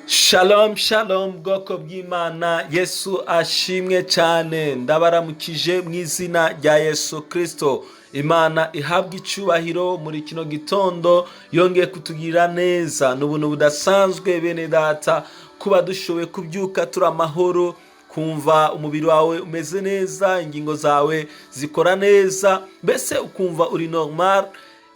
Shalom shalom bwoko bw'Imana, Yesu ashimwe cyane. Ndabaramukije mu izina rya Yesu Kristo. Imana ihabwa icyubahiro muri kino gitondo, yongeye kutugirira neza. N'ubuntu budasanzwe bene data kuba dushoboye kubyuka turi amahoro, kumva umubiri wawe umeze neza, ingingo zawe zikora neza, mbese ukumva uri normal.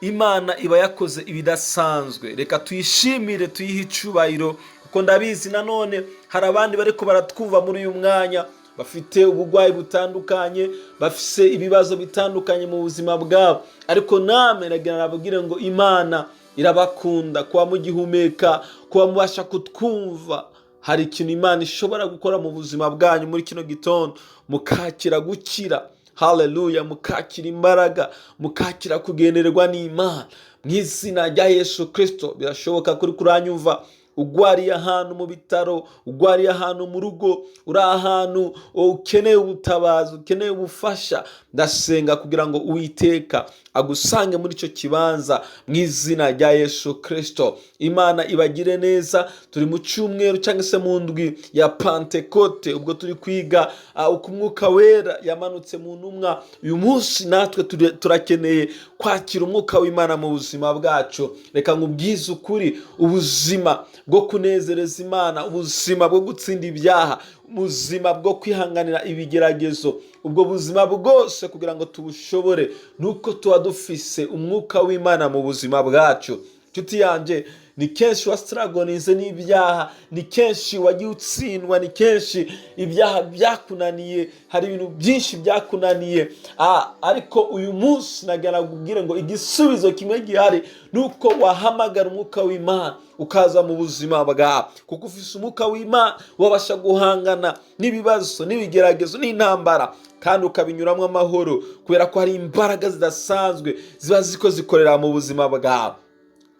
Imana iba yakoze ibidasanzwe. Reka tuyishimire, tuyihe icyubahiro, kuko ndabizi nanone hari abandi bariko baratwumva muri uyu mwanya bafite uburwayi butandukanye, bafise ibibazo bitandukanye mu buzima bwabo, ariko namwe nagira nababwire ngo Imana irabakunda. Kuba mugihumeka, kuba mubasha kutwumva, hari ikintu Imana ishobora gukora mu buzima bwanyu muri kino gitondo, mukakira gukira. Haleluya, mukakira imbaraga, mukakira kugendererwa n'Imana mu izina rya Yesu Kristo. Birashoboka kuri kuranyumva ugwariye ahantu mu bitaro, ugwariye ahantu mu rugo, uri ahantu ukeneye ubutabazi, ukeneye ubufasha. Ndasenga kugira ngo Uwiteka agusange muri icyo kibanza mu izina rya Yesu Kristo. Imana ibagire neza. Turi mu cyumweru cyangwa se mu ndwi ya Pentekote, ubwo turi kwiga uko Umwuka Wera yamanutse mu ntumwa. Uyu munsi natwe turakeneye kwakira Umwuka w'Imana mu buzima bwacu. Reka nkubwize ukuri, ubuzima bwo kunezereza Imana, ubuzima bwo gutsinda ibyaha, ubuzima bwo kwihanganira ibigeragezo, ubwo buzima bwose kugira ngo tubushobore, nuko tuba dufise Umwuka w'Imana mu buzima bwacu. Nshuti yanjye, ni kenshi wastragonize n'ibyaha, ni kenshi wagiye utsindwa, ni kenshi ibyaha byakunaniye, hari ibintu byinshi byakunaniye, ariko uyu munsi nagana kubwira ngo igisubizo kimwe gihari, nuko wahamagara Umwuka w'Imana ukaza mu buzima bwawe, kuko ufise Umwuka w'Imana wabasha guhangana n'ibibazo, n'ibigeragezo, n'intambara, kandi ukabinyuramo amahoro, kubera ko hari imbaraga zidasanzwe ziba ziko zikorera mu buzima bwawe.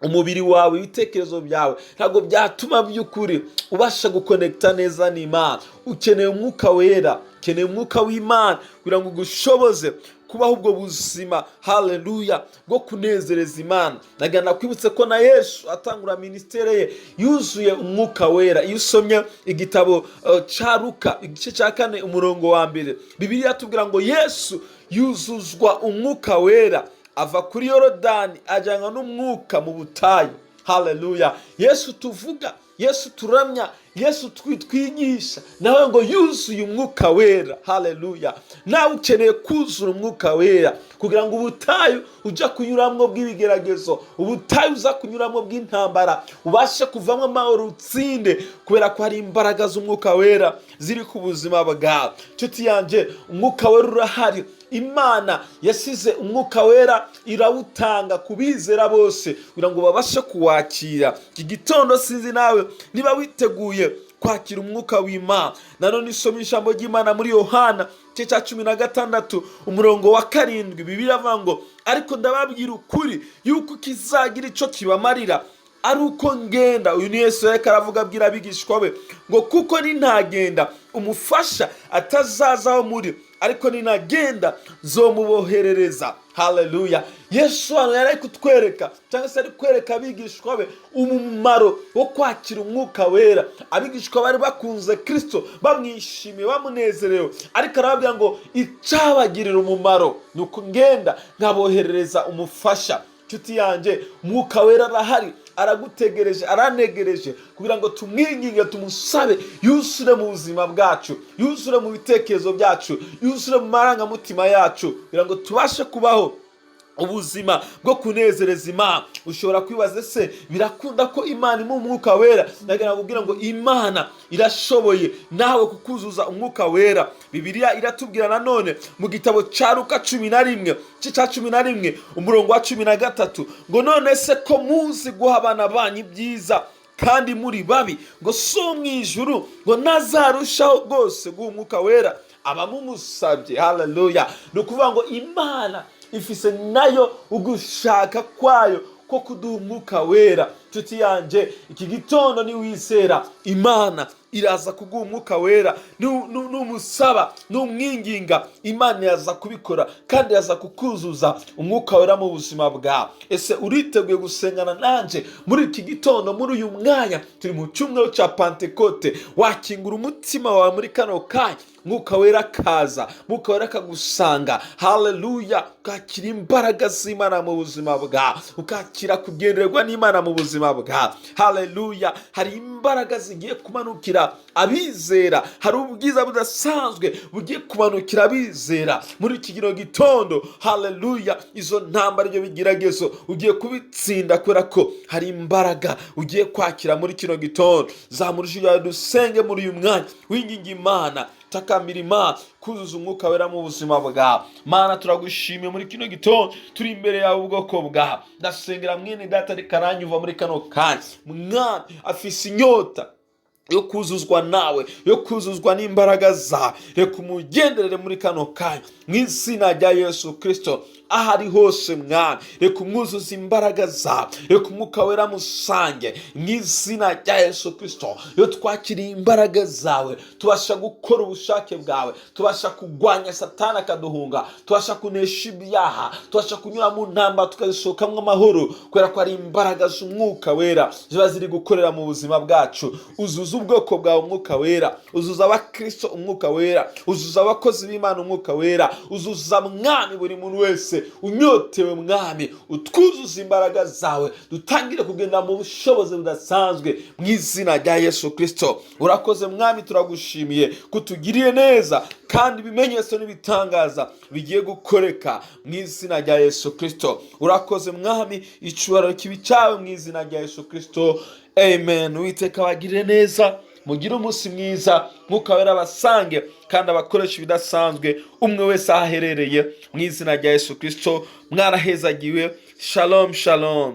Umubiri wawe, ibitekerezo byawe ntabwo byatuma by'ukuri ubasha gukonekta neza n'Imana. Ukeneye Umwuka Wera, ukeneye Umwuka w'Imana kugira ngo ugushoboze kubaho ubwo buzima, haleluya, bwo kunezereza Imana. Nagana kwibutse ko na Yesu atangura ministere ye yuzuye Umwuka Wera. Iyo usomye igitabo ca Luka igice cya 4 umurongo wa 1, Bibiliya tubwira ngo Yesu yuzuzwa Umwuka Wera, ava kuri Yorodani ajyanwa n'Umwuka mu butayu. Haleluya. Yesu tuvuga, Yesu turamya, Yesu twigisha, nawe ngo yuzuye Umwuka Wera. Haleluya. Nawe ukeneye kuzura Umwuka Wera kugira ngo ubutayu uja kunyuramwo bw'ibigeragezo, ubutayu uza kunyuramwo bw'intambara, ubashe kuvamwo amahoro, utsinde, kubera ko hari imbaraga z'Umwuka Wera ziri ku buzima bwawe. Nshuti yanje, Umwuka Wera urahari. Imana yasize Umwuka Wera, irawutanga kubizera bose kugira ngo babashe kuwakira. Iki gitondo sinzi nawe niba witeguye kwakira Umwuka w'Imana. Nanone isoma ijambo ry'Imana muri Yohana igice cya 16 umurongo wa 7. Bibiliya avuga ngo, ariko ndababwira ukuri yuko kizagira ico kibamarira ari uko ngenda. Uyu ni Yesu yariko aravuga, abwira abigishwa be ngo kuko nintagenda umufasha atazazaho muri, ariko ninagenda nzomuboherereza. Haleluya. Yesu hano yari kutwereka cyangwa se ari kwereka abigishwa be umumaro wo kwakira Umwuka Wera. Abigishwa bari bakunze Kristo, bamwishimiye, bamunezerewe, ariko arababwira ngo icabagirira umumaro nuko ngenda nkaboherereza umufasha. Nshuti yanje, Umwuka Wera arahari, aragutegereje, aranegereje kugira ngo tumwinginge, tumusabe yuzure mu buzima bwacu, yuzure mu bitekerezo byacu, yuzure mu marangamutima yacu, kugira ngo tubashe kubaho ubuzima bwo kunezereza Imana. Ushobora kwibaza, se birakunda ko Imana imu Umwuka Wera? Nagana kubwira ngo Imana irashoboye nawe kukuzuza Umwuka Wera. Bibiliya iratubwira nanone mu gitabo ca Luka 11 umurongo wa 13 ngo, none se ko muzi guha abana banyu ibyiza kandi muri babi, ngo so mwijuru ngo nazarushaho rwose guha Umwuka Wera abamumusabye. Haleluya. Ni ukuvuga ngo Imana ifise nayo ugushaka kwayo ko kuduha Umwuka Wera. nshuti yanje, iki gitondo niwizera Imana iraza kuguha umwuka wera. Numusaba, numwinginga, Imana yaza kubikora kandi yaza kukuzuza umwuka wera mu buzima bwawe. Ese uriteguye gusengana nanje muri iki gitondo, muri uyu mwanya turi mu cyumweru cya Pentekote? Wakingura umutima wawe muri kano kanya, mwuka wera kaza, mwuka wera kagusanga. Haleluya! Ukakira imbaraga z'Imana mu buzima bwawe, ukakira kugendererwa n'Imana mu buzima bwawe. Haleluya! Hari imbaraga zigiye kumanukira abizera, hari ubwiza budasanzwe bugiye kumanukira abizera muri iki gitondo. Haleluya! Izo ntambara, ibyo bigeragezo ugiye kubitsinda kubera ko hari imbaraga ugiye kwakira muri kino gitondo. Zamurishije dusenge muri uyu mwanya, winginga Imana, takambira Imana kuzuza umwuka wera mu buzima bwawe. Mana, turagushimiye muri kino gitondo, turi imbere yawe ubwoko bwawe. Ndasengera mwene data ariko aranyumva muri kano kanya, Mwami afise inyota yo kuzuzwa nawe, yo kuzuzwa n'imbaraga zawe. Reka umugenderere muri kano kanya mu izina rya Yesu Kristo. Ahari hose Mwami, reka umwuzuze imbaraga zawe, reka umwuka wera musange mu izina rya Yesu Kristo. Iyo twakiriye imbaraga zawe, tubasha gukora ubushake bwawe, tubasha kugwanya Satani akaduhunga, tubasha kunesha ibyaha, tubasha kunyura mu ntambara tukazisohokamwo amahoro, kubera ko ari imbaraga z'umwuka wera ziba ziri gukorera mu buzima bwacu. Uzuza ubwoko bwawe umwuka wera, uzuza abakristo umwuka wera, uzuza abakozi b'Imana umwuka wera, uzuza Mwami buri muntu wese unyotewe Mwami, utwuzuza imbaraga zawe, dutangire kugenda mu bushobozi budasanzwe mu izina rya Yesu Kristo. Urakoze Mwami, turagushimiye kutugiriye neza, kandi ibimenyetso n'ibitangaza bigiye gukoreka mu izina rya Yesu Kristo. Urakoze Mwami, icyubahiro kibi cyawe mu izina rya Yesu Kristo. Amen. Uwiteka abagirire neza, mugire umunsi mwiza, mwuka wera abasange kandi abakoresha ibidasanzwe umwe wese ahaherereye mu izina rya Yesu Kristo. Mwarahezagiwe. Shalom shalom.